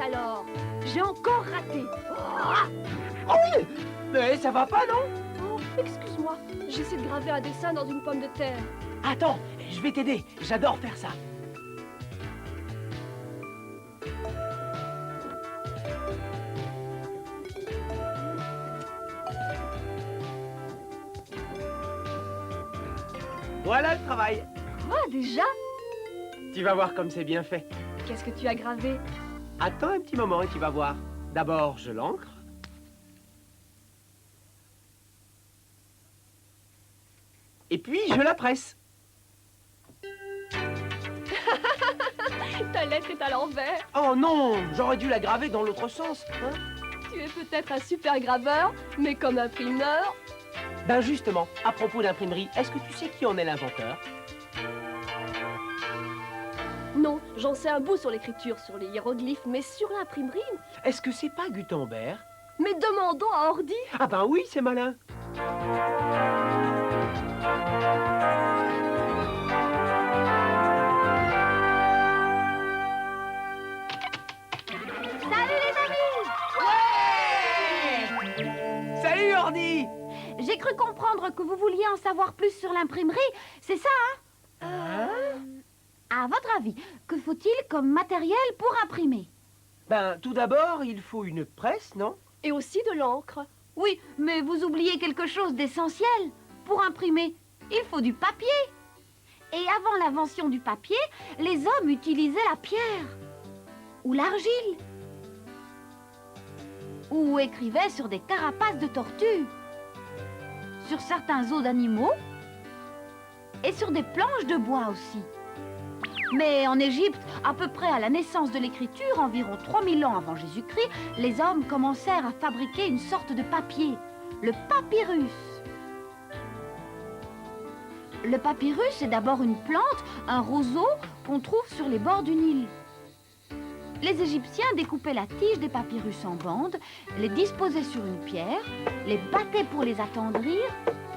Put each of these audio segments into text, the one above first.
alors. J'ai encore raté. Oh oui! Mais ça va pas, non? Oh, excuse-moi, j'essaie de graver un dessin dans une pomme de terre. Attends, je vais t'aider. J'adore faire ça. Voilà le travail. Quoi, déjà? Tu vas voir comme c'est bien fait. Qu'est-ce que tu as gravé? Attends un petit moment et tu vas voir. D'abord, je l'encre. Et puis, je la presse. Ta lettre est à l'envers. Oh non, j'aurais dû la graver dans l'autre sens. Hein? Tu es peut-être un super graveur, mais comme imprimeur... Ben justement, à propos d'imprimerie, est-ce que tu sais qui en est l'inventeur? Non, j'en sais un bout sur l'écriture, sur les hiéroglyphes, mais sur l'imprimerie... Est-ce que c'est pas Gutenberg? Mais demandons à Ordi. Ah ben oui, c'est malin. Salut les amis! Ouais! Salut Ordi! J'ai cru comprendre que vous vouliez en savoir plus sur l'imprimerie, c'est ça, hein? À votre avis, que faut-il comme matériel pour imprimer? Ben tout d'abord, il faut une presse, non? Et aussi de l'encre. Oui, mais vous oubliez quelque chose d'essentiel. Pour imprimer, il faut du papier. Et avant l'invention du papier, les hommes utilisaient la pierre ou l'argile ou écrivaient sur des carapaces de tortues, sur certains os d'animaux et sur des planches de bois aussi. Mais en Égypte, à peu près à la naissance de l'écriture, environ 3000 ans avant Jésus-Christ, les hommes commencèrent à fabriquer une sorte de papier, le papyrus. Le papyrus est d'abord une plante, un roseau qu'on trouve sur les bords du Nil. Les Égyptiens découpaient la tige des papyrus en bandes, les disposaient sur une pierre, les battaient pour les attendrir,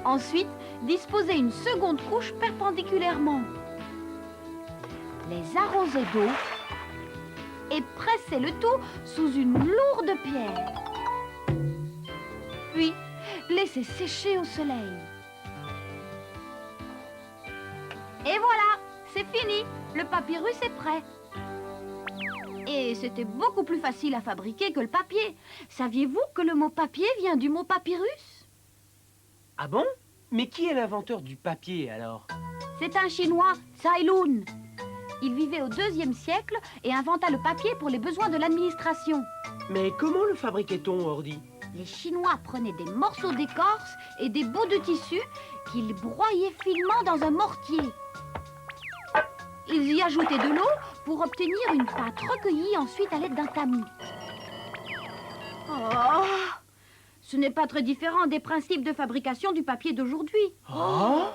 ensuite disposaient une seconde couche perpendiculairement, les arrosaient d'eau et pressaient le tout sous une lourde pierre. Puis laissaient sécher au soleil. Et voilà, c'est fini, le papyrus est prêt. Et c'était beaucoup plus facile à fabriquer que le papier. Saviez-vous que le mot papier vient du mot papyrus? Ah bon? Mais qui est l'inventeur du papier alors? C'est un Chinois, Cai Lun. Il vivait au IIe siècle et inventa le papier pour les besoins de l'administration. Mais comment le fabriquait-on, Ordi? Les Chinois prenaient des morceaux d'écorce et des bouts de tissu qu'ils broyaient finement dans un mortier. Ils y ajoutaient de l'eau pour obtenir une pâte recueillie ensuite à l'aide d'un tamis. Oh, ce n'est pas très différent des principes de fabrication du papier d'aujourd'hui. Oh!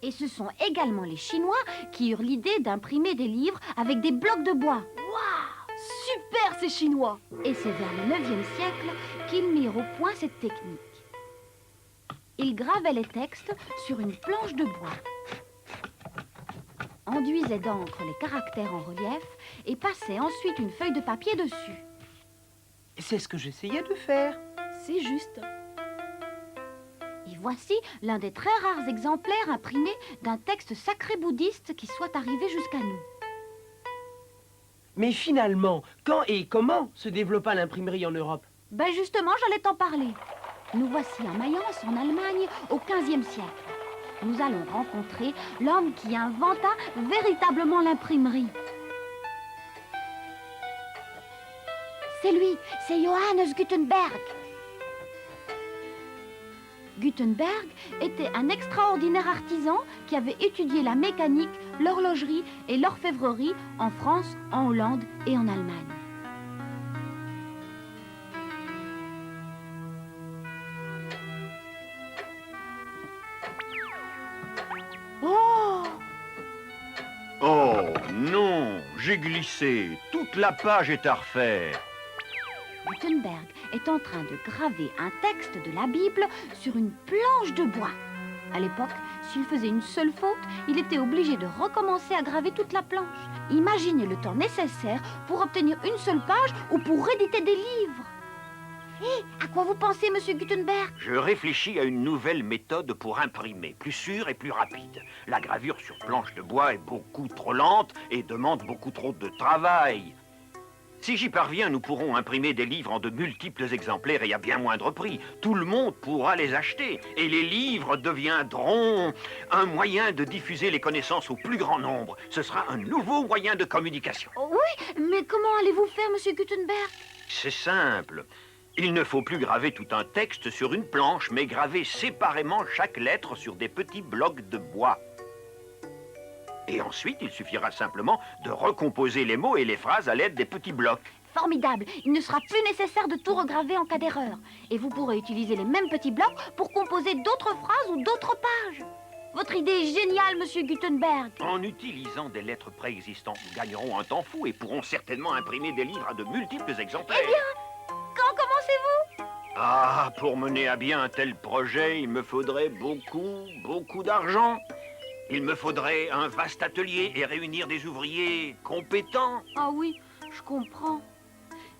Et ce sont également les Chinois qui eurent l'idée d'imprimer des livres avec des blocs de bois. Waouh! Super, ces Chinois! Et c'est vers le 9e siècle qu'ils mirent au point cette technique. Ils gravaient les textes sur une planche de bois, enduisaient d'encre les caractères en relief et passaient ensuite une feuille de papier dessus. C'est ce que j'essayais de faire. C'est juste. Et voici l'un des très rares exemplaires imprimés d'un texte sacré bouddhiste qui soit arrivé jusqu'à nous. Mais finalement, quand et comment se développa l'imprimerie en Europe? Ben justement, j'allais t'en parler. Nous voici à Mayence, en Allemagne, au XVe siècle. Nous allons rencontrer l'homme qui inventa véritablement l'imprimerie. C'est lui, c'est Johannes Gutenberg. Gutenberg était un extraordinaire artisan qui avait étudié la mécanique, l'horlogerie et l'orfèvrerie en France, en Hollande et en Allemagne. Oh! Oh non, j'ai glissé. Toute la page est à refaire. Gutenberg est en train de graver un texte de la Bible sur une planche de bois. À l'époque, s'il faisait une seule faute, il était obligé de recommencer à graver toute la planche. Imaginez le temps nécessaire pour obtenir une seule page ou pour éditer des livres. À quoi vous pensez, monsieur Gutenberg? Je réfléchis à une nouvelle méthode pour imprimer, plus sûre et plus rapide. La gravure sur planche de bois est beaucoup trop lente et demande beaucoup trop de travail. Si j'y parviens, nous pourrons imprimer des livres en de multiples exemplaires et à bien moindre prix. Tout le monde pourra les acheter et les livres deviendront un moyen de diffuser les connaissances au plus grand nombre. Ce sera un nouveau moyen de communication. Oui, mais comment allez-vous faire, monsieur Gutenberg? C'est simple. Il ne faut plus graver tout un texte sur une planche, mais graver séparément chaque lettre sur des petits blocs de bois. Et ensuite, il suffira simplement de recomposer les mots et les phrases à l'aide des petits blocs. Formidable. Il ne sera plus nécessaire de tout regraver en cas d'erreur. Et vous pourrez utiliser les mêmes petits blocs pour composer d'autres phrases ou d'autres pages. Votre idée est géniale, monsieur Gutenberg. En utilisant des lettres préexistantes, nous gagnerons un temps fou et pourrons certainement imprimer des livres à de multiples exemplaires. Eh bien, quand commencez-vous? Ah, pour mener à bien un tel projet, il me faudrait beaucoup d'argent. Il me faudrait un vaste atelier et réunir des ouvriers compétents. Ah oui, je comprends.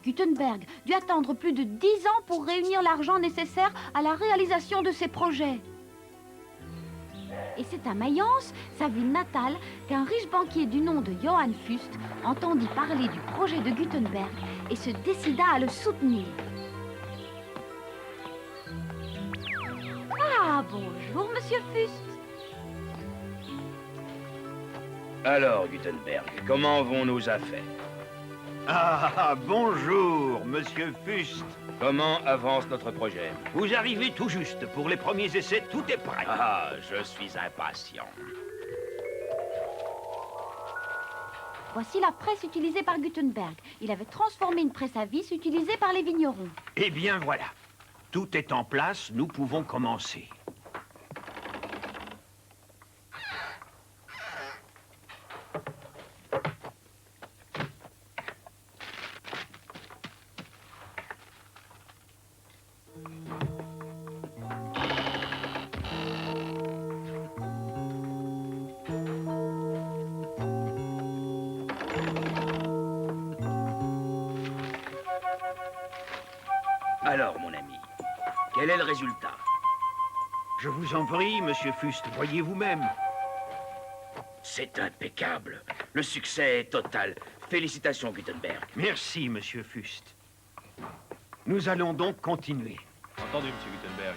Gutenberg dut attendre plus de 10 ans pour réunir l'argent nécessaire à la réalisation de ses projets. Et c'est à Mayence, sa ville natale, qu'un riche banquier du nom de Johann Fust entendit parler du projet de Gutenberg et se décida à le soutenir. Ah, bonjour, monsieur Fust. Alors, Gutenberg, comment vont nos affaires? Ah, bonjour, monsieur Fust. Comment avance notre projet? Vous arrivez tout juste. Pour les premiers essais, tout est prêt. Ah, je suis impatient. Voici la presse utilisée par Gutenberg. Il avait transformé une presse à vis utilisée par les vignerons. Eh bien, voilà. Tout est en place, nous pouvons commencer. Alors, mon ami, quel est le résultat? Je vous en prie, monsieur Fust, voyez vous-même. C'est impeccable. Le succès est total. Félicitations, Gutenberg. Merci, monsieur Fust. Nous allons donc continuer. Entendu, monsieur Gutenberg.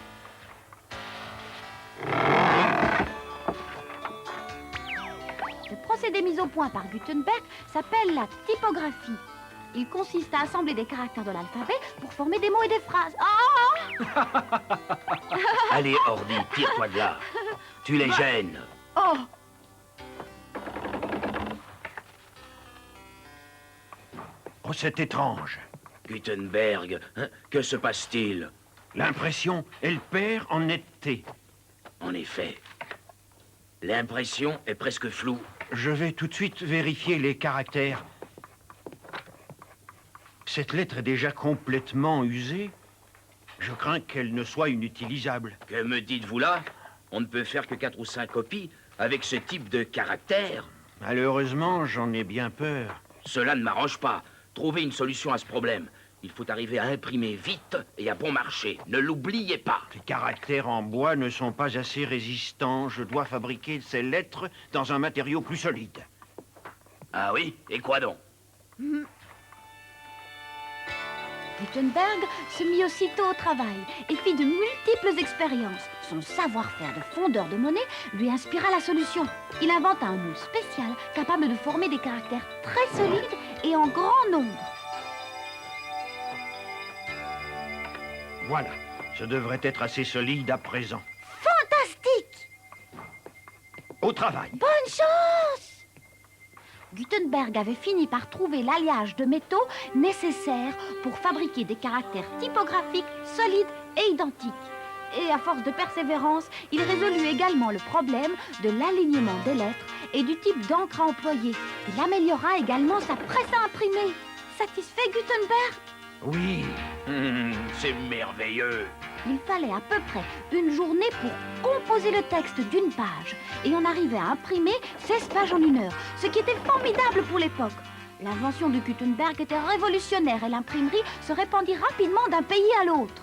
Ce procédé mis au point par Gutenberg s'appelle la typographie. Il consiste à assembler des caractères de l'alphabet pour former des mots et des phrases. Allez, Ordi, tire-toi de là. Tu les gênes. Oh! Oh, c'est étrange. Gutenberg, hein, que se passe-t-il? L'impression, elle perd en netteté. En effet, l'impression est presque floue. Je vais tout de suite vérifier les caractères. Cette lettre est déjà complètement usée. Je crains qu'elle ne soit inutilisable. Que me dites-vous là? On ne peut faire que 4 ou 5 copies avec ce type de caractère. Malheureusement, j'en ai bien peur. Cela ne m'arrange pas. Trouvez une solution à ce problème. Il faut arriver à imprimer vite et à bon marché. Ne l'oubliez pas. Les caractères en bois ne sont pas assez résistants. Je dois fabriquer ces lettres dans un matériau plus solide. Ah oui? Et quoi donc? Gutenberg se mit aussitôt au travail et fit de multiples expériences. Son savoir-faire de fondeur de monnaie lui inspira la solution. Il inventa un moule spécial capable de former des caractères très solides et en grand nombre. Voilà, ce devrait être assez solide à présent. Fantastique! Au travail. Bonne chance! Gutenberg avait fini par trouver l'alliage de métaux nécessaire pour fabriquer des caractères typographiques solides et identiques. Et à force de persévérance, il résolut également le problème de l'alignement des lettres et du type d'encre à employer. Il améliora également sa presse à imprimer. Satisfait, Gutenberg? Oui, C'est merveilleux. Il fallait à peu près une journée pour composer le texte d'une page. Et on arrivait à imprimer 16 pages en 1 heure, ce qui était formidable pour l'époque. L'invention de Gutenberg était révolutionnaire et l'imprimerie se répandit rapidement d'un pays à l'autre.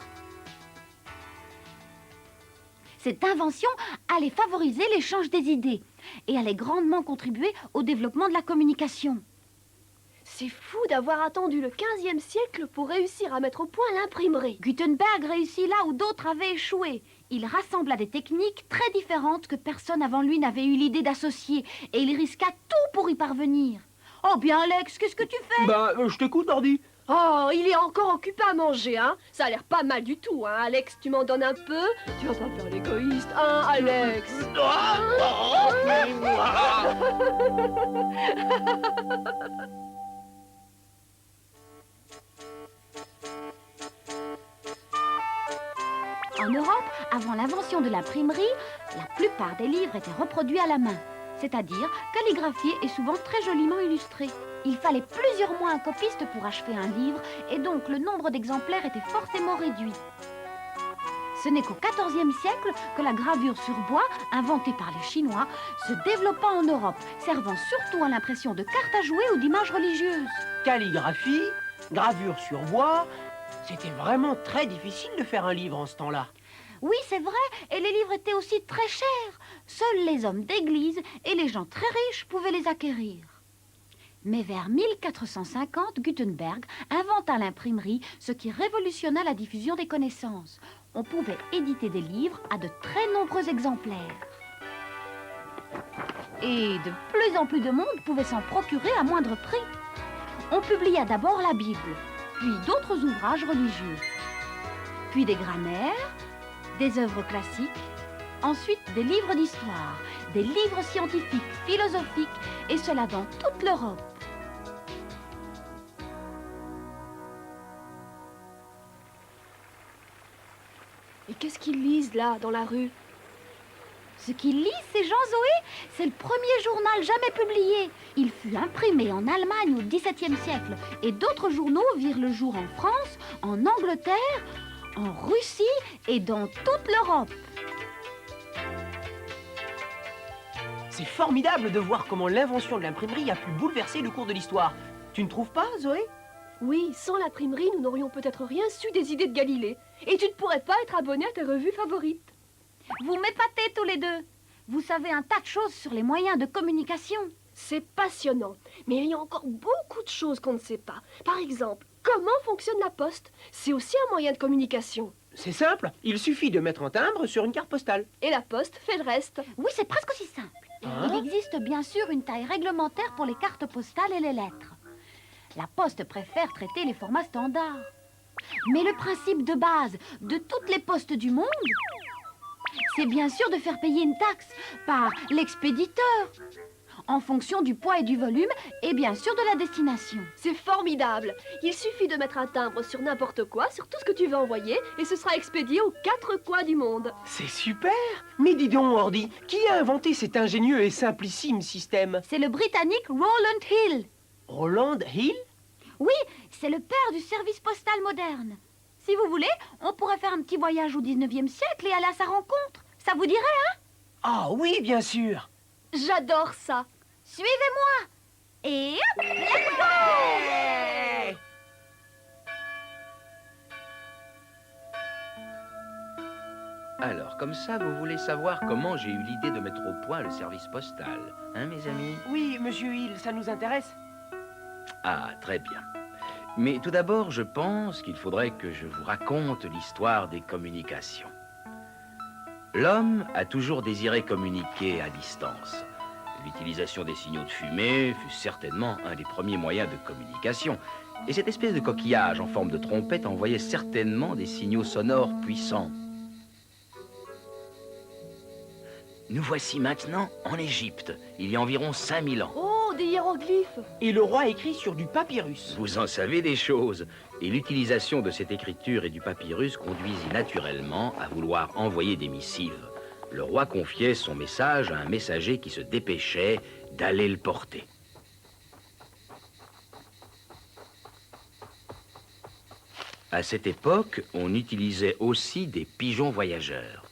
Cette invention allait favoriser l'échange des idées et allait grandement contribuer au développement de la communication. C'est fou d'avoir attendu le 15e siècle pour réussir à mettre au point l'imprimerie. Gutenberg réussit là où d'autres avaient échoué. Il rassembla des techniques très différentes que personne avant lui n'avait eu l'idée d'associer et il risqua tout pour y parvenir. Oh bien Alex, qu'est-ce que tu fais? Je t'écoute, Ordi. Oh, il est encore occupé à manger, hein? Ça a l'air pas mal du tout, hein, Alex? Tu m'en donnes un peu? Tu vas pas faire l'égoïste, hein, Alex? En Europe, avant l'invention de l'imprimerie, la plupart des livres étaient reproduits à la main, c'est-à-dire calligraphiés et souvent très joliment illustrés. Il fallait plusieurs mois à un copiste pour achever un livre et donc le nombre d'exemplaires était forcément réduit. Ce n'est qu'au XIVe siècle que la gravure sur bois, inventée par les Chinois, se développa en Europe, servant surtout à l'impression de cartes à jouer ou d'images religieuses. Calligraphie, gravure sur bois. C'était vraiment très difficile de faire un livre en ce temps-là. Oui, c'est vrai, et les livres étaient aussi très chers. Seuls les hommes d'église et les gens très riches pouvaient les acquérir. Mais vers 1450, Gutenberg inventa l'imprimerie, ce qui révolutionna la diffusion des connaissances. On pouvait éditer des livres à de très nombreux exemplaires. Et de plus en plus de monde pouvait s'en procurer à moindre prix. On publia d'abord la Bible, puis d'autres ouvrages religieux, puis des grammaires, des œuvres classiques, ensuite des livres d'histoire, des livres scientifiques, philosophiques, et cela dans toute l'Europe. Et qu'est-ce qu'ils lisent là, dans la rue? Ce qu'ils lisent, ces gens, Zoé, c'est le premier journal jamais publié. Il fut imprimé en Allemagne au XVIIe siècle et d'autres journaux virent le jour en France, en Angleterre, en Russie et dans toute l'Europe. C'est formidable de voir comment l'invention de l'imprimerie a pu bouleverser le cours de l'histoire. Tu ne trouves pas, Zoé? Oui, sans l'imprimerie, nous n'aurions peut-être rien su des idées de Galilée. Et tu ne pourrais pas être abonné à tes revues favorites. Vous m'épatez tous les deux. Vous savez un tas de choses sur les moyens de communication. C'est passionnant, mais il y a encore beaucoup de choses qu'on ne sait pas. Par exemple, comment fonctionne la poste? C'est aussi un moyen de communication. C'est simple, il suffit de mettre un timbre sur une carte postale. Et la poste fait le reste. Oui, c'est presque aussi simple. Il existe bien sûr une taille réglementaire pour les cartes postales et les lettres. La poste préfère traiter les formats standards. Mais le principe de base de toutes les postes du monde, c'est bien sûr de faire payer une taxe par l'expéditeur, en fonction du poids et du volume, et bien sûr de la destination. C'est formidable. Il suffit de mettre un timbre sur n'importe quoi, sur tout ce que tu veux envoyer, et ce sera expédié aux 4 coins du monde. C'est super! Mais dis donc, Ordi, qui a inventé cet ingénieux et simplissime système? C'est le Britannique Rowland Hill. Roland Hill? Oui, c'est le père du service postal moderne. Si vous voulez, on pourrait faire un petit voyage au 19e siècle et aller à sa rencontre. Ça vous dirait, hein? Ah oui, bien sûr! J'adore ça. Suivez-moi. Et hop, let's go! Alors, comme ça, vous voulez savoir comment j'ai eu l'idée de mettre au point le service postal, hein, mes amis? Oui, monsieur Hill, ça nous intéresse. Ah, très bien. Mais tout d'abord, je pense qu'il faudrait que je vous raconte l'histoire des communications. L'homme a toujours désiré communiquer à distance. L'utilisation des signaux de fumée fut certainement un des premiers moyens de communication. Et cette espèce de coquillage en forme de trompette envoyait certainement des signaux sonores puissants. Nous voici maintenant en Égypte, il y a environ 5000 ans. Oh, des hiéroglyphes. Et le roi écrit sur du papyrus. Vous en savez des choses. Et l'utilisation de cette écriture et du papyrus conduisit naturellement à vouloir envoyer des missives. Le roi confiait son message à un messager qui se dépêchait d'aller le porter. À cette époque, on utilisait aussi des pigeons voyageurs.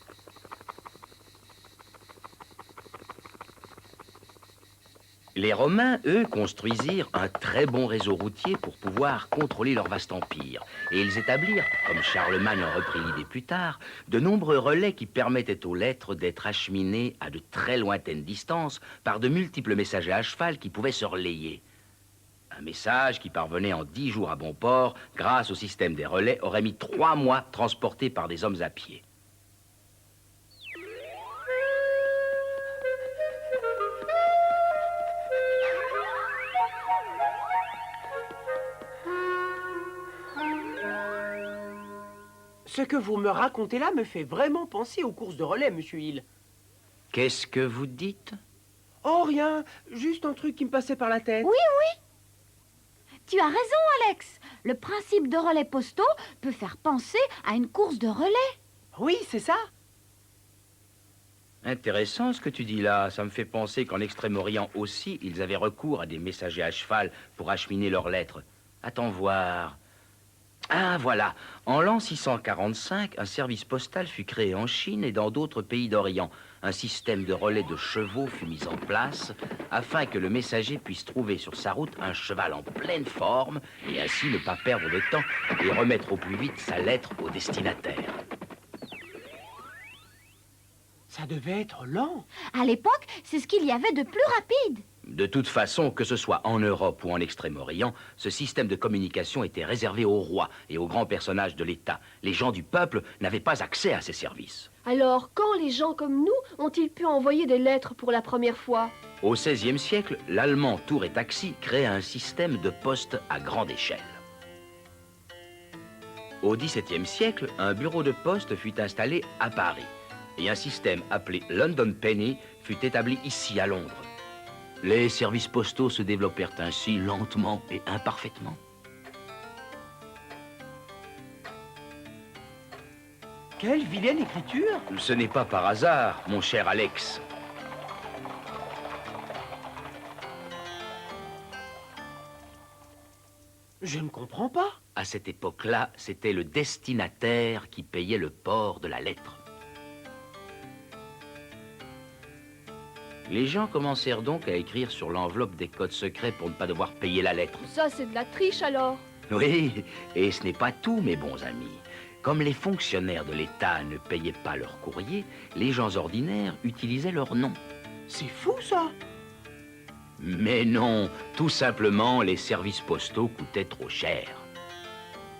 Les Romains, eux, construisirent un très bon réseau routier pour pouvoir contrôler leur vaste empire. Et ils établirent, comme Charlemagne en reprit l'idée plus tard, de nombreux relais qui permettaient aux lettres d'être acheminées à de très lointaines distances par de multiples messagers à cheval qui pouvaient se relayer. Un message qui parvenait en 10 jours à bon port, grâce au système des relais, aurait mis 3 mois transporté par des hommes à pied. Ce que vous me racontez là me fait vraiment penser aux courses de relais, monsieur Hill. Qu'est-ce que vous dites? Oh, rien, juste un truc qui me passait par la tête. Oui, oui. Tu as raison, Alex. Le principe de relais postaux peut faire penser à une course de relais. Oui, c'est ça. Intéressant ce que tu dis là. Ça me fait penser qu'en Extrême-Orient aussi, ils avaient recours à des messagers à cheval pour acheminer leurs lettres. Attends voir. Ah, voilà. En l'an 645, un service postal fut créé en Chine et dans d'autres pays d'Orient. Un système de relais de chevaux fut mis en place afin que le messager puisse trouver sur sa route un cheval en pleine forme et ainsi ne pas perdre de temps et remettre au plus vite sa lettre au destinataire. Ça devait être lent. À l'époque, c'est ce qu'il y avait de plus rapide. De toute façon, que ce soit en Europe ou en Extrême-Orient, ce système de communication était réservé aux rois et aux grands personnages de l'État. Les gens du peuple n'avaient pas accès à ces services. Alors, quand les gens comme nous ont-ils pu envoyer des lettres pour la première fois? Au XVIe siècle, l'allemand Tour et Taxis créa un système de poste à grande échelle. Au XVIIe siècle, un bureau de poste fut installé à Paris et un système appelé London Penny fut établi ici à Londres. Les services postaux se développèrent ainsi lentement et imparfaitement. Quelle vilaine écriture! Ce n'est pas par hasard, mon cher Alex. Je ne comprends pas. À cette époque-là, c'était le destinataire qui payait le port de la lettre. Les gens commencèrent donc à écrire sur l'enveloppe des codes secrets pour ne pas devoir payer la lettre. Ça, c'est de la triche alors. Oui, et ce n'est pas tout, mes bons amis. Comme les fonctionnaires de l'État ne payaient pas leur courrier, les gens ordinaires utilisaient leur nom. C'est fou, ça. Mais non, tout simplement, les services postaux coûtaient trop cher.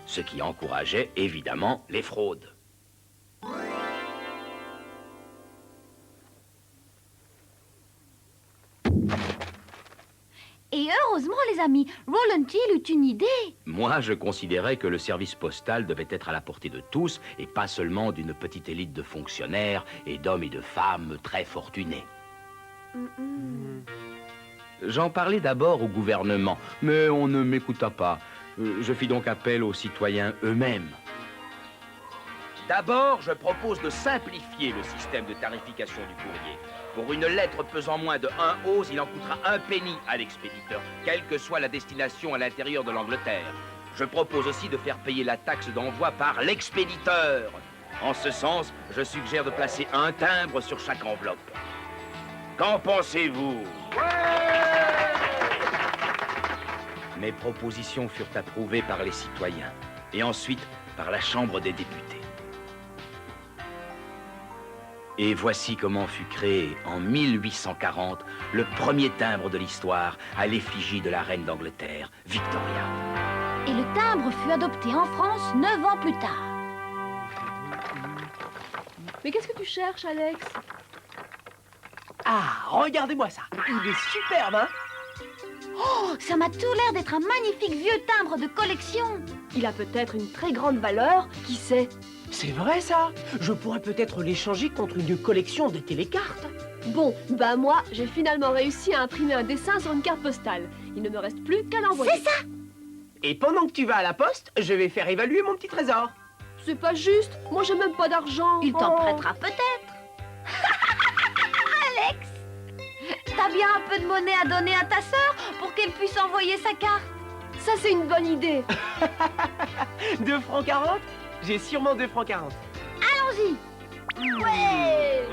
Ce qui encourageait évidemment les fraudes. Et heureusement, les amis, Roland Hill eut une idée. Moi, je considérais que le service postal devait être à la portée de tous et pas seulement d'une petite élite de fonctionnaires et d'hommes et de femmes très fortunés. J'en parlais d'abord au gouvernement, mais on ne m'écouta pas. Je fis donc appel aux citoyens eux-mêmes. D'abord, je propose de simplifier le système de tarification du courrier. Pour une lettre pesant moins de 1 ose, il en coûtera 1 penny à l'expéditeur, quelle que soit la destination à l'intérieur de l'Angleterre. Je propose aussi de faire payer la taxe d'envoi par l'expéditeur. En ce sens, je suggère de placer un timbre sur chaque enveloppe. Qu'en pensez-vous? Mes propositions furent approuvées par les citoyens et ensuite par la Chambre des députés. Et voici comment fut créé, en 1840, le premier timbre de l'histoire à l'effigie de la reine d'Angleterre, Victoria. Et le timbre fut adopté en France 9 ans plus tard. Mais qu'est-ce que tu cherches, Alex? Ah, regardez-moi ça. Il est superbe, hein? Oh, ça m'a tout l'air d'être un magnifique vieux timbre de collection. Il a peut-être une très grande valeur, qui sait? C'est vrai, ça. Je pourrais peut-être l'échanger contre une collection de télécartes. Bon, bah moi, j'ai finalement réussi à imprimer un dessin sur une carte postale. Il ne me reste plus qu'à l'envoyer. C'est ça. Et pendant que tu vas à la poste, je vais faire évaluer mon petit trésor. C'est pas juste. Moi, j'ai même pas d'argent. Il t'en Oh. prêtera peut-être. Alex, t'as bien un peu de monnaie à donner à ta sœur pour qu'elle puisse envoyer sa carte. Ça, c'est une bonne idée. 2 francs 40? J'ai sûrement 2 francs 40. Allons-y. Ouais.